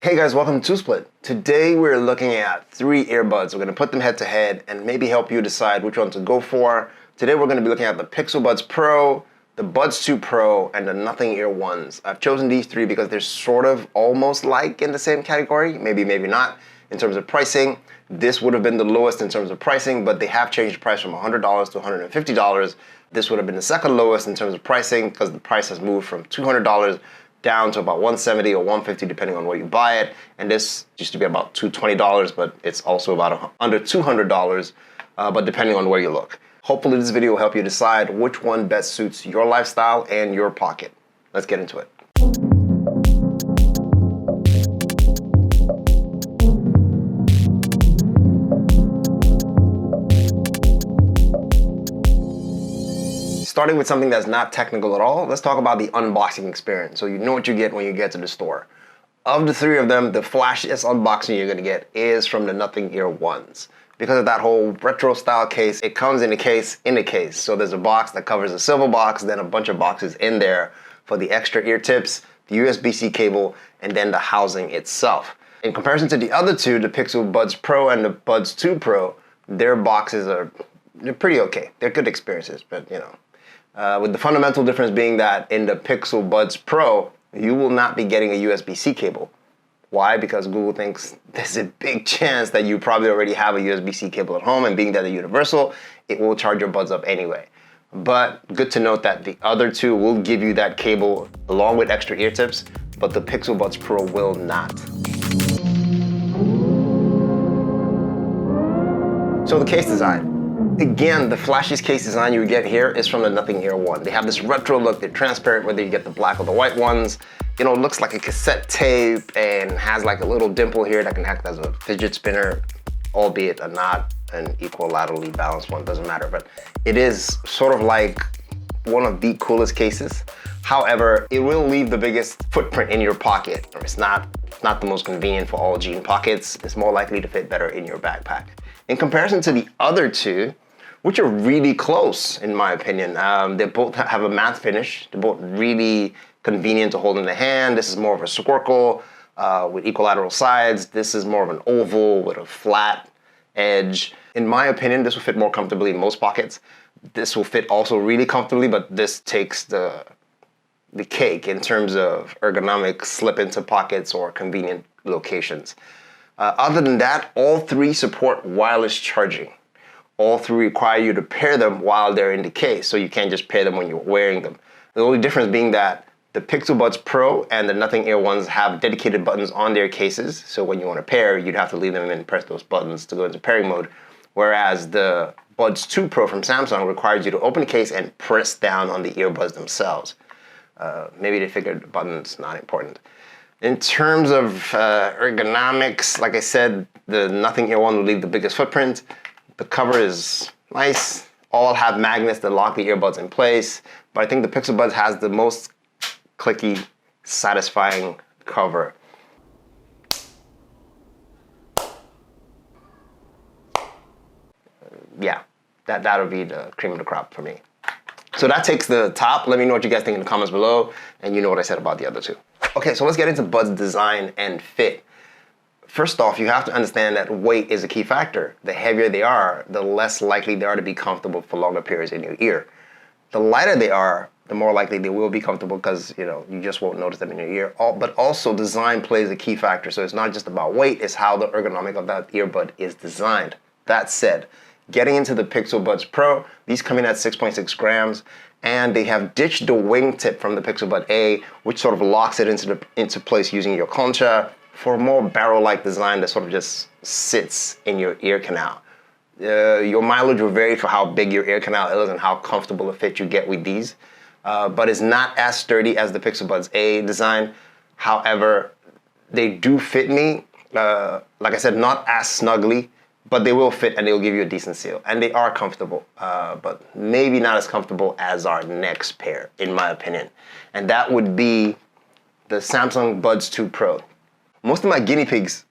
Hey guys, welcome to Split. Today we're looking at 3 earbuds. We're going to put them head to head and maybe help you decide which one to go for. Today we're going to be looking at the Pixel Buds Pro, the Buds 2 Pro, and the Nothing Ear ones. I've chosen these 3 because they're sort of almost like in the same category, maybe not, in terms of pricing. This would have been the lowest in terms of pricing, but they have changed the price from $100 to $150. This would have been the second lowest in terms of pricing because the price has moved from $200 down to about $170 or $150 depending on where you buy it. And this used to be about $220, but it's also about under $200, but depending on where you look. Hopefully this video will help you decide which one best suits your lifestyle and your pocket. Let's get into it. Starting with something that's not technical at all, let's talk about the unboxing experience so you know what you get when you get to the store. Of the 3 of them, the flashiest unboxing you're gonna get is from the Nothing Ear ones. Because of that whole retro style case, it comes in a case. So there's a box that covers a silver box, then a bunch of boxes in there for the extra ear tips, the USB-C cable, and then the housing itself. In comparison to the other 2, the Pixel Buds Pro and the Buds 2 Pro, their boxes they're pretty okay. They're good experiences, but you know. With the fundamental difference being that in the Pixel Buds Pro, you will not be getting a USB-C cable. Why? Because Google thinks there's a big chance that you probably already have a USB-C cable at home, and being that they're universal, it will charge your buds up anyway. But good to note that the other 2 will give you that cable along with extra ear tips, but the Pixel Buds Pro will not. So the case design. Again, the flashiest case design you get here is from the Nothing Ear one. They have this retro look, they're transparent whether you get the black or the white ones. You know, it looks like a cassette tape and has like a little dimple here that can act as a fidget spinner, albeit not an equilaterally balanced one, doesn't matter. But it is sort of like one of the coolest cases. However, it will leave the biggest footprint in your pocket. It's not the most convenient for all jean pockets. It's more likely to fit better in your backpack. In comparison to the other 2, which are really close in my opinion. They both have a matte finish. They're both really convenient to hold in the hand. This is more of a squircle with equilateral sides. This is more of an oval with a flat edge. In my opinion, this will fit more comfortably in most pockets. This will fit also really comfortably, but this takes the cake in terms of ergonomics, slip into pockets or convenient locations. Other than that, all 3 support wireless charging. All 3 require you to pair them while they're in the case, so you can't just pair them when you're wearing them. The only difference being that the Pixel Buds Pro and the Nothing Ear ones have dedicated buttons on their cases, so when you want to pair, you'd have to leave them and press those buttons to go into pairing mode, whereas the Buds 2 Pro from Samsung requires you to open the case and press down on the earbuds themselves. Maybe they figured the button's not important. In terms of ergonomics, like I said, the Nothing Ear one will leave the biggest footprint. The cover is nice. All have magnets that lock the earbuds in place, but I think the Pixel Buds has the most clicky, satisfying cover. Yeah, that'll be the cream of the crop for me. So that takes the top. Let me know what you guys think in the comments below, and you know what I said about the other 2. Okay, so let's get into Buds design and fit. First off, you have to understand that weight is a key factor. The heavier they are, the less likely they are to be comfortable for longer periods in your ear. The lighter they are, the more likely they will be comfortable because you just won't notice them in your ear. But also design plays a key factor. So it's not just about weight, it's how the ergonomic of that earbud is designed. That said, getting into the Pixel Buds Pro, these come in at 6.6 grams, and they have ditched the wingtip from the Pixel Bud A, which sort of locks it into place using your concha for a more barrel-like design that sort of just sits in your ear canal. Your mileage will vary for how big your ear canal is and how comfortable a fit you get with these, but it's not as sturdy as the Pixel Buds A design. However, they do fit me, like I said, not as snugly, but they will fit and they'll give you a decent seal. And they are comfortable, but maybe not as comfortable as our next pair, in my opinion. And that would be the Samsung Buds 2 Pro. Most of my guinea pigs,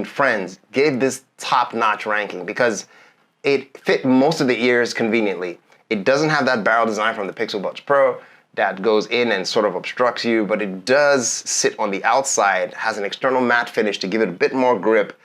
friends, gave this top-notch ranking because it fit most of the ears conveniently. It doesn't have that barrel design from the Pixel Buds Pro. that goes in and sort of obstructs you, but it does sit on the outside, has an external matte finish to give it a bit more grip,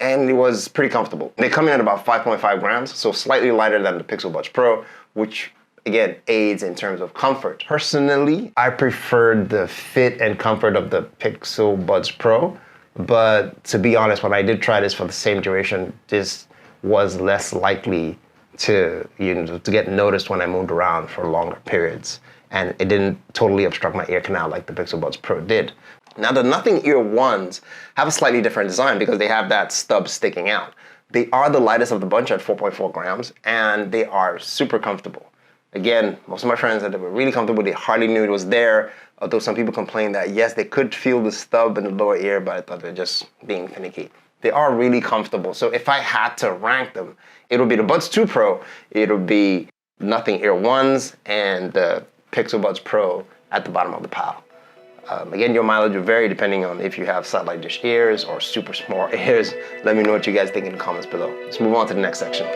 and it was pretty comfortable. They come in at about 5.5 grams, so slightly lighter than the Pixel Buds Pro, which again aids in terms of comfort. Personally, I preferred the fit and comfort of the Pixel Buds Pro, but to be honest, when I did try this for the same duration, this was less likely to get noticed when I moved around for longer periods. And it didn't totally obstruct my ear canal like the Pixel Buds Pro did. Now the Nothing Ear ones have a slightly different design because they have that stub sticking out. They are the lightest of the bunch at 4.4 grams, and they are super comfortable. Again, most of my friends said they were really comfortable. They hardly knew it was there, although some people complained that yes, they could feel the stub in the lower ear, but I thought they're just being finicky. They are really comfortable. So if I had to rank them, it'll be the Buds 2 Pro, it'll be Nothing Ear ones, and the Pixel Buds Pro at the bottom of the pile. Again, your mileage will vary depending on if you have satellite dish ears or super small ears. Let me know what you guys think in the comments below. Let's move on to the next section.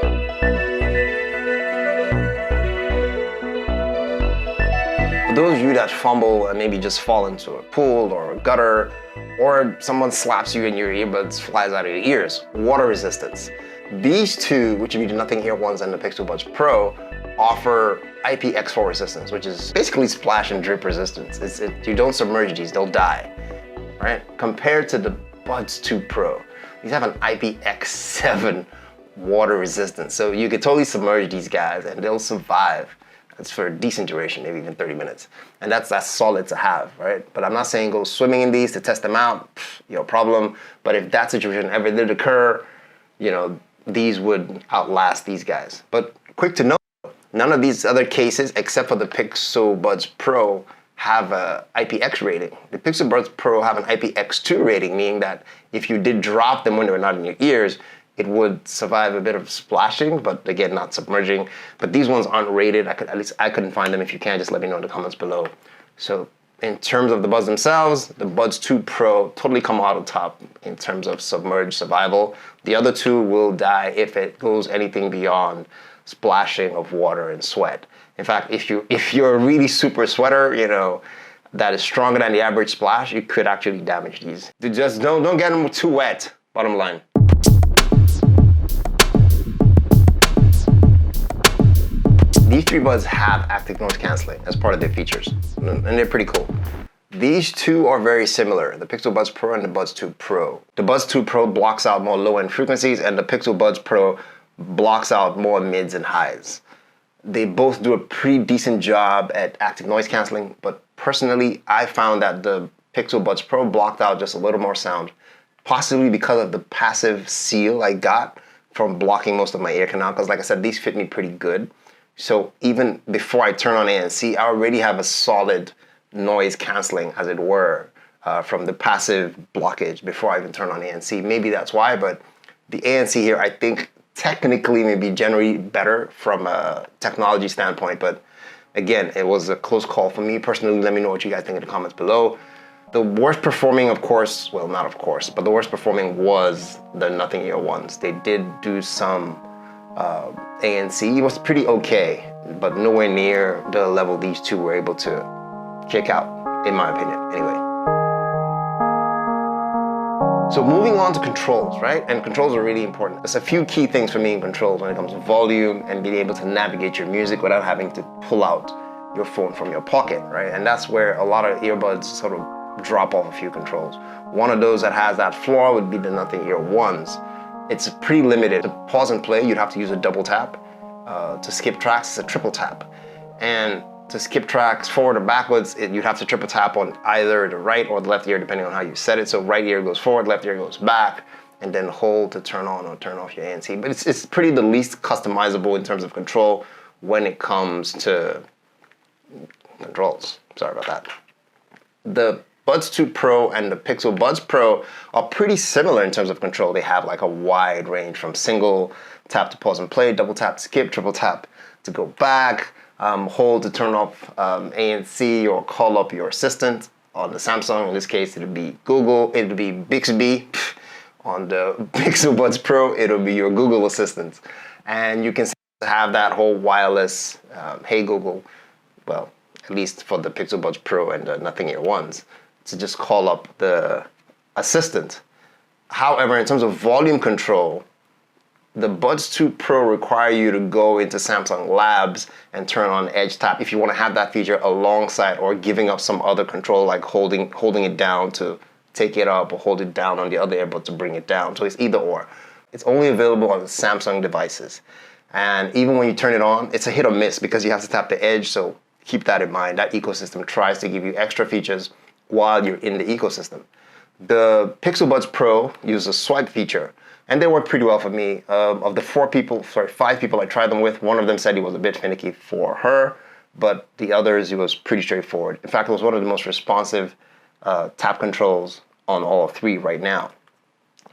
For those of you that fumble and maybe just fall into a pool or a gutter, or someone slaps you and your earbuds flies out of your ears, water resistance. These two, which would be the Nothing Ear ones and the Pixel Buds Pro, offer IPX4 resistance, which is basically splash and drip resistance. You don't submerge these, they'll die, right? Compared to the Buds 2 Pro, these have an IPX7 water resistance. So you could totally submerge these guys and they'll survive. That's for a decent duration, maybe even 30 minutes. And that's solid to have, right? But I'm not saying go swimming in these to test them out, your problem. But if that situation ever did occur, these would outlast these guys. But quick to note, none of these other cases, except for the Pixel Buds Pro, have a IPX rating. The Pixel Buds Pro have an IPX2 rating, meaning that if you did drop them when they were not in your ears, it would survive a bit of splashing, but again, not submerging. But these ones aren't rated. At least I couldn't find them. If you can, just let me know in the comments below. So in terms of the buds themselves, the Buds 2 Pro totally come out on top in terms of submerged survival. The other two will die if it goes anything beyond splashing of water and sweat. In fact, if you're a really super sweater, that is stronger than the average splash, you could actually damage these. Just don't get them too wet, bottom line. These three buds have active noise canceling as part of their features, and they're pretty cool. These two are very similar, the Pixel Buds Pro and the Buds 2 Pro. The Buds 2 Pro blocks out more low-end frequencies, and the Pixel Buds Pro blocks out more mids and highs. They both do a pretty decent job at active noise canceling, but personally, I found that the Pixel Buds Pro blocked out just a little more sound, possibly because of the passive seal I got from blocking most of my ear canal, because like I said, these fit me pretty good. So even before I turn on ANC, I already have a solid noise canceling, as it were, from the passive blockage before I even turn on ANC. Maybe that's why, but the ANC here, I think, technically may be generally better from a technology standpoint, but again, it was a close call for me personally. Let me know what you guys think in the comments below. The worst performing, of course, well, not of course, but the worst performing was the Nothing Ear ones. They did do some ANC. It was pretty okay, but nowhere near the level these two were able to kick out, in my opinion, anyway. So moving on to controls, right? And controls are really important. There's a few key things for me in controls when it comes to volume and being able to navigate your music without having to pull out your phone from your pocket, right? And that's where a lot of earbuds sort of drop off a few controls. One of those that has that flaw would be the Nothing Ear ones. It's pretty limited. To pause and play, you'd have to use a double tap. To skip tracks, it's a triple tap. And to skip tracks forward or backwards, you'd have to triple tap on either the right or the left ear, depending on how you set it. So right ear goes forward, left ear goes back, and then hold to turn on or turn off your ANC. But it's pretty the least customizable in terms of control when it comes to controls. Sorry about that. The Buds 2 Pro and the Pixel Buds Pro are pretty similar in terms of control. They have like a wide range from single tap to pause and play, double tap to skip, triple tap to go back, hold to turn off ANC or call up your assistant. On the Samsung, in this case, it'll be Google, it'll be Bixby. On the Pixel Buds Pro, it'll be your Google Assistant. And you can have that whole wireless, hey Google, well, at least for the Pixel Buds Pro and the Nothing Ear ones, to just call up the assistant. However, in terms of volume control, the Buds 2 Pro require you to go into Samsung Labs and turn on Edge Tap if you want to have that feature alongside or giving up some other control, like holding it down to take it up or hold it down on the other earbud to bring it down. So it's either or. It's only available on Samsung devices. And even when you turn it on, it's a hit or miss because you have to tap the Edge, so keep that in mind. That ecosystem tries to give you extra features while you're in the ecosystem. The Pixel Buds Pro uses a swipe feature, and they work pretty well for me. Of the 5 people I tried them with, one of them said it was a bit finicky for her, but the others, it was pretty straightforward. In fact, it was one of the most responsive tap controls on all 3 right now.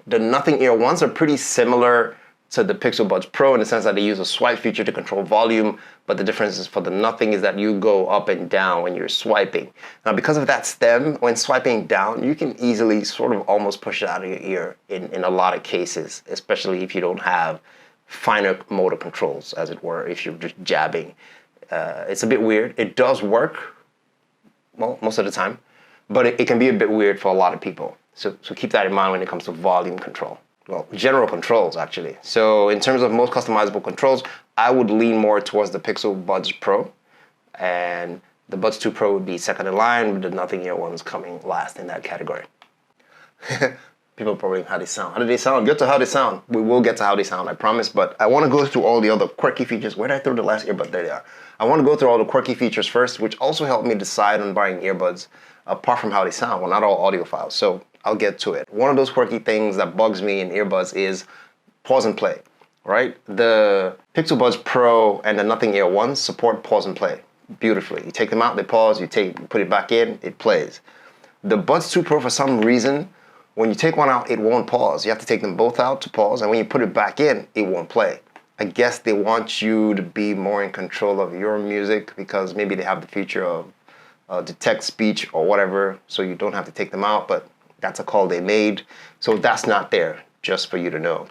The Nothing Ear ones are pretty similar to the Pixel Buds Pro in the sense that they use a swipe feature to control volume, but the difference is for the Nothing is that you go up and down when you're swiping. Now, because of that stem, when swiping down, you can easily sort of almost push it out of your ear in a lot of cases, especially if you don't have finer motor controls, as it were, if you're just jabbing. It's a bit weird. It does work, well, most of the time, but it can be a bit weird for a lot of people. So keep that in mind when it comes to volume control. Well, general controls, actually. So in terms of most customizable controls, I would lean more towards the Pixel Buds Pro, and the Buds 2 Pro would be second in line, with the Nothing Ear ones coming last in that category. People are probably, how they sound. How do they sound? Get to how they sound. We will get to how they sound, I promise, but I want to go through all the other quirky features. Where did I throw the last earbud? There they are. I want to go through all the quirky features first, which also helped me decide on buying earbuds, apart from how they sound. Well, not all audiophiles, so I'll get to it. One of those quirky things that bugs me in earbuds is pause and play, right? The Pixel Buds Pro and the Nothing Ear ones support pause and play beautifully. You take them out, they pause, you put it back in, it plays. The Buds 2 Pro, for some reason, when you take one out, it won't pause. You have to take them both out to pause, and when you put it back in, it won't play. I guess they want you to be more in control of your music because maybe they have the feature of detect speech or whatever, so you don't have to take them out, but that's a call they made. So that's not there, just for you to know.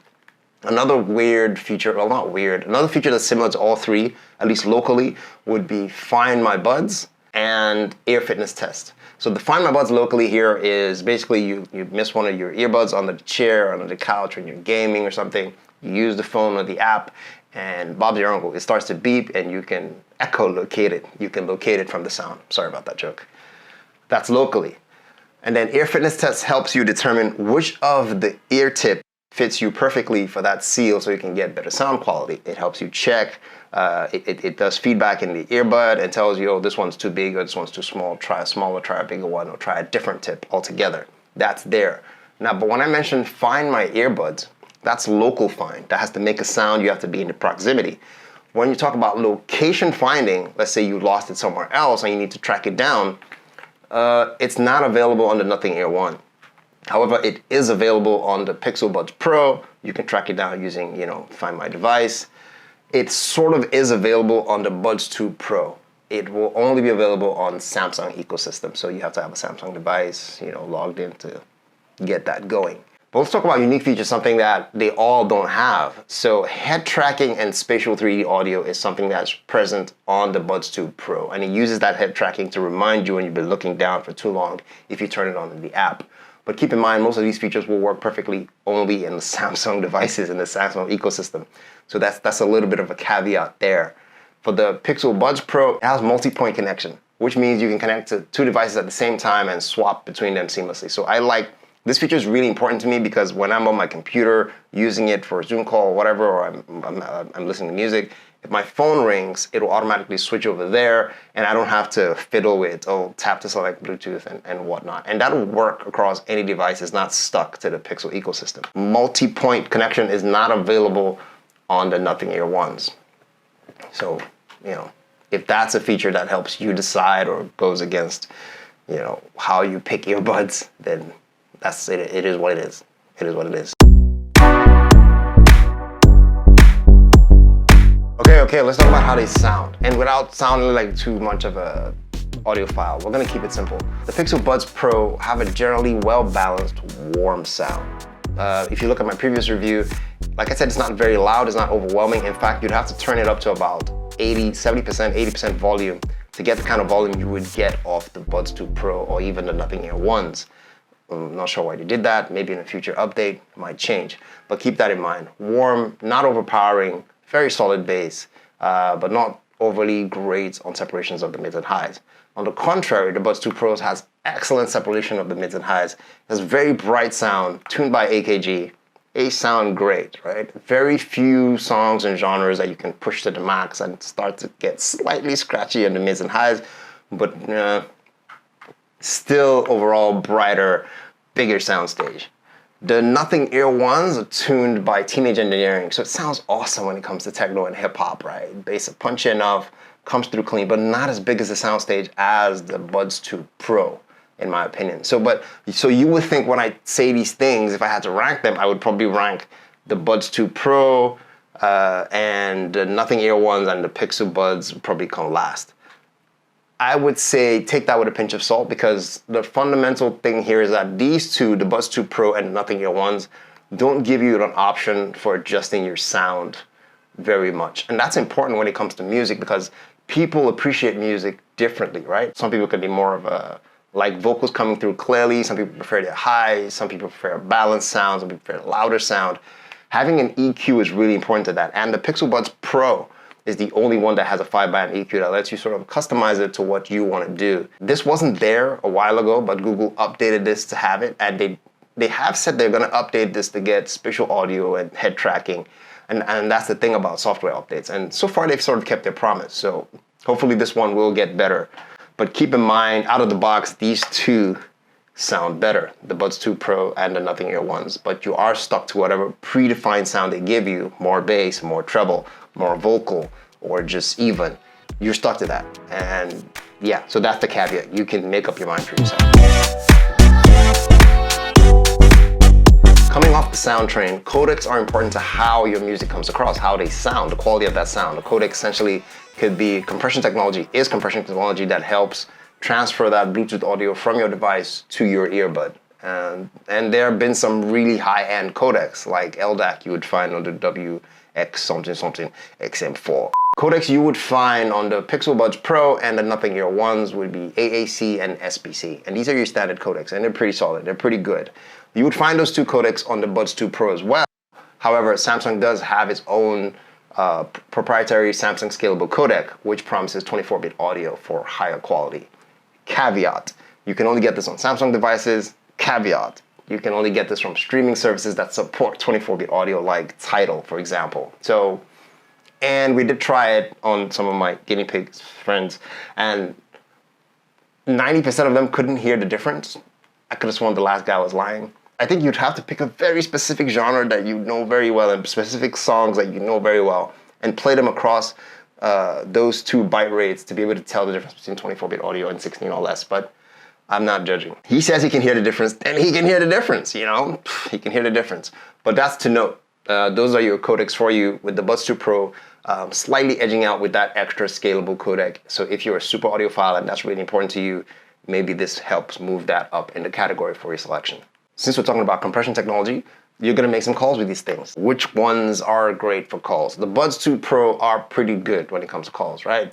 Another weird feature, well, not weird, another feature that's similar to all 3, at least locally, would be Find My Buds and Ear Fitness Test. So the Find My Buds locally here is basically you miss one of your earbuds under the chair, under the couch, when you're gaming or something. You use the phone or the app, and Bob's your uncle. It starts to beep, and you can echolocate it. You can locate it from the sound. Sorry about that joke. That's locally. And then Ear Fitness Test helps you determine which of the ear tip fits you perfectly for that seal so you can get better sound quality. It helps you check. It does feedback in the earbud and tells you, oh, this one's too big or this one's too small. Try a smaller, try a bigger one, or try a different tip altogether. That's there. Now, but when I mentioned Find My Earbuds, that's local find. That has to make a sound. You have to be in the proximity. When you talk about location finding, let's say you lost it somewhere else and you need to track it down, it's not available on the Nothing Ear 1. However, it is available on the Pixel Buds Pro. You can track it down using, Find My Device. It sort of is available on the Buds 2 Pro. It will only be available on Samsung ecosystem. So you have to have a Samsung device, logged in to get that going. But let's talk about unique features, something that they all don't have. So head tracking and spatial 3D audio is something that's present on the Buds 2 Pro. And it uses that head tracking to remind you when you've been looking down for too long if you turn it on in the app. But keep in mind, most of these features will work perfectly only in the Samsung devices, in the Samsung ecosystem. So that's a little bit of a caveat there. For the Pixel Buds Pro, it has multi-point connection, which means you can connect to 2 devices at the same time and swap between them seamlessly. So this feature is really important to me because when I'm on my computer using it for a Zoom call or whatever, or I'm listening to music, if my phone rings, it will automatically switch over there, and I don't have to fiddle with, tap to select Bluetooth and whatnot. And that'll work across any device. It's not stuck to the Pixel ecosystem. Multi-point connection is not available on the Nothing Ear ones. So, if that's a feature that helps you decide or goes against, how you pick earbuds, then that's it. It is what it is. It is what it is. Okay, let's talk about how they sound. And without sounding like too much of a audiophile, we're gonna keep it simple. The Pixel Buds Pro have a generally well-balanced, warm sound. If you look at my previous review, like I said, it's not very loud, it's not overwhelming. In fact, you'd have to turn it up to about 80% volume to get the kind of volume you would get off the Buds 2 Pro or even the Nothing Ear 1s. I'm not sure why they did that. Maybe in a future update it might change. But keep that in mind. Warm, not overpowering, very solid bass, but not overly great on separations of the mids and highs. On the contrary, the Buds 2 Pros has excellent separation of the mids and highs. It has very bright sound, tuned by AKG. They sound great, right? Very few songs and genres that you can push to the max and start to get slightly scratchy in the mids and highs, but still overall brighter, bigger soundstage. The Nothing Ear 1s are tuned by Teenage Engineering, so it sounds awesome when it comes to techno and hip hop, right? Bass is punchy enough, comes through clean, but not as big as the soundstage as the Buds 2 Pro, in my opinion. So you would think when I say these things, if I had to rank them, I would probably rank the Buds 2 Pro and the Nothing Ear 1s and the Pixel Buds would probably come last. I would say take that with a pinch of salt, because the fundamental thing here is that these two, the Buds 2 Pro and the Nothing Ear 1s, don't give you an option for adjusting your sound very much. And that's important when it comes to music, because people appreciate music differently, right? Some people can be more of a, like vocals coming through clearly, some people prefer their high, some people prefer a balanced sound, some people prefer a louder sound. Having an EQ is really important to that. And the Pixel Buds Pro is the only one that has a 5-band EQ that lets you sort of customize it to what you want to do. This wasn't there a while ago, but Google updated this to have it, and they have said they're going to update this to get spatial audio and head tracking, and that's the thing about software updates. And so far they've sort of kept their promise, so hopefully this one will get better. But keep in mind, out of the box, these two sound better, the Buds 2 Pro and the Nothing Ear 1s, but you are stuck to whatever predefined sound they give you, more bass, more treble, more vocal, or just even. You're stuck to that. And yeah, so that's the caveat. You can make up your mind for yourself. Coming off the sound train, codecs are important to how your music comes across, how they sound, the quality of that sound. A codec essentially could be compression technology that helps transfer that Bluetooth audio from your device to your earbud. And there have been some really high-end codecs, like LDAC you would find on the WX something XM4. Codecs you would find on the Pixel Buds Pro and the Nothing Ear 1s would be AAC and SBC. And these are your standard codecs, and they're pretty solid, they're pretty good. You would find those two codecs on the Buds 2 Pro as well. However, Samsung does have its own proprietary Samsung scalable codec, which promises 24-bit audio for higher quality. Caveat, you can only get this on Samsung devices. Caveat, you can only get this from streaming services that support 24-bit audio, like Tidal, for example. So, and we did try it on some of my guinea pigs friends, and 90% of them couldn't hear the difference. I could have sworn the last guy was lying. I think you'd have to pick a very specific genre that you know very well and specific songs that you know very well and play them across those two byte rates to be able to tell the difference between 24-bit audio and 16 or less, but I'm not judging. He says he can hear the difference, and he can hear the difference, you know? He can hear the difference. But that's to note. Those are your codecs for you with the Buds 2 Pro, slightly edging out with that extra scalable codec. So if you're a super audiophile and that's really important to you, maybe this helps move that up in the category for your selection. Since we're talking about compression technology, you're gonna make some calls with these things. Which ones are great for calls? The Buds 2 Pro are pretty good when it comes to calls, right?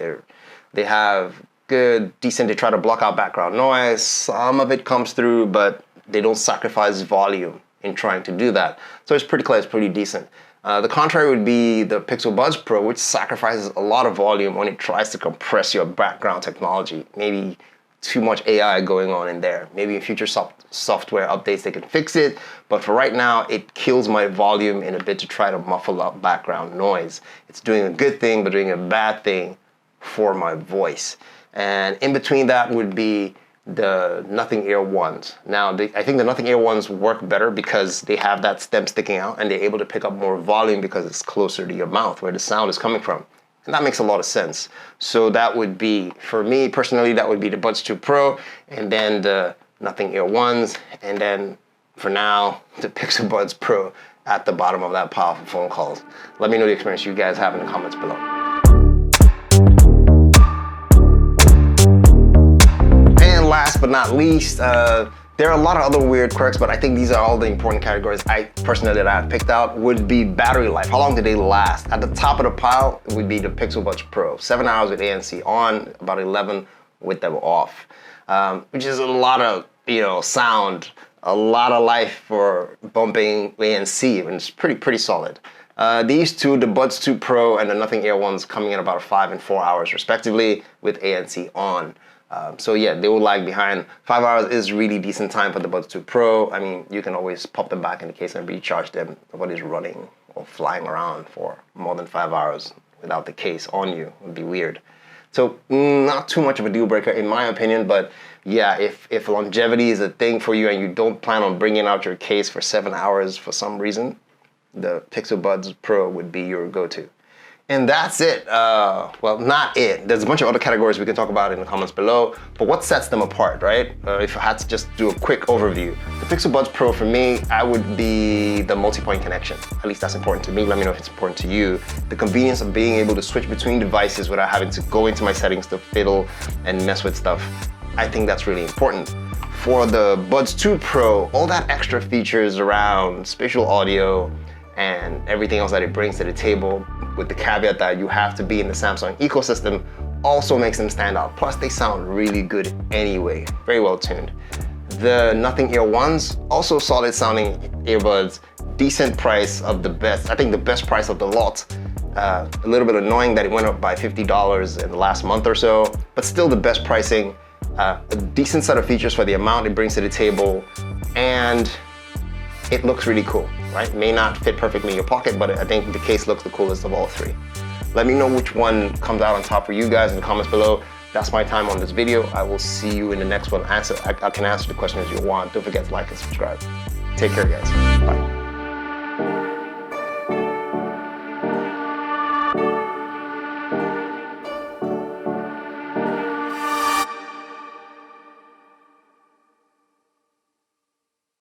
They have good, decent, they try to block out background noise. Some of it comes through, but they don't sacrifice volume in trying to do that. So it's pretty clear, it's pretty decent. The contrary would be the Pixel Buds Pro, which sacrifices a lot of volume when it tries to compress your background technology. Maybe too much AI going on in there. Maybe in future software updates they can fix it, but for right now it kills my volume in a bit to try to muffle up background noise. It's doing a good thing but doing a bad thing for my voice. And in between that would be the Nothing Ear 1s. Now I think the Nothing Ear 1s work better because they have that stem sticking out and they're able to pick up more volume because it's closer to your mouth where the sound is coming from. And that makes a lot of sense. So that would be, for me personally, that would be the Buds 2 Pro, and then the Nothing Ear 1s, and then for now, the Pixel Buds Pro at the bottom of that pile for phone calls. Let me know the experience you guys have in the comments below. And last but not least, There are a lot of other weird quirks, but I think these are all the important categories I personally that I've picked out would be battery life. How long do they last? At the top of the pile would be the Pixel Buds Pro. 7 hours with ANC on, about 11 with them off, which is a lot of sound, a lot of life for bumping ANC, and it's pretty solid. These two, the Buds 2 Pro and the Nothing Air ones, coming in about 5 and 4 hours respectively with ANC on. So yeah, they will lag behind. 5 hours is really decent time for the Buds 2 Pro. I mean, you can always pop them back in the case and recharge them. Nobody's running or flying around for more than 5 hours without the case on you. It would be weird. So not too much of a deal breaker in my opinion, but yeah, if longevity is a thing for you and you don't plan on bringing out your case for 7 hours for some reason, the Pixel Buds Pro would be your go-to. And that's it. Well, not it. There's a bunch of other categories we can talk about in the comments below, but what sets them apart, right? If I had to just do a quick overview. The Pixel Buds Pro for me, I would be the multi-point connection. At least that's important to me. Let me know if it's important to you. The convenience of being able to switch between devices without having to go into my settings to fiddle and mess with stuff. I think that's really important. For the Buds 2 Pro, all that extra features around spatial audio and everything else that it brings to the table, with the caveat that you have to be in the Samsung ecosystem, also makes them stand out. Plus, they sound really good anyway. Very well tuned. The Nothing Ear ones, also solid sounding earbuds, decent price of the best. I think the best price of the lot. A little bit annoying that it went up by $50 in the last month or so, but still the best pricing. A decent set of features for the amount it brings to the table, and it looks really cool, right? May not fit perfectly in your pocket, but I think the case looks the coolest of all three. Let me know which one comes out on top for you guys in the comments below. That's my time on this video. I will see you in the next one. I can answer the questions you want. Don't forget to like and subscribe. Take care, guys. Bye.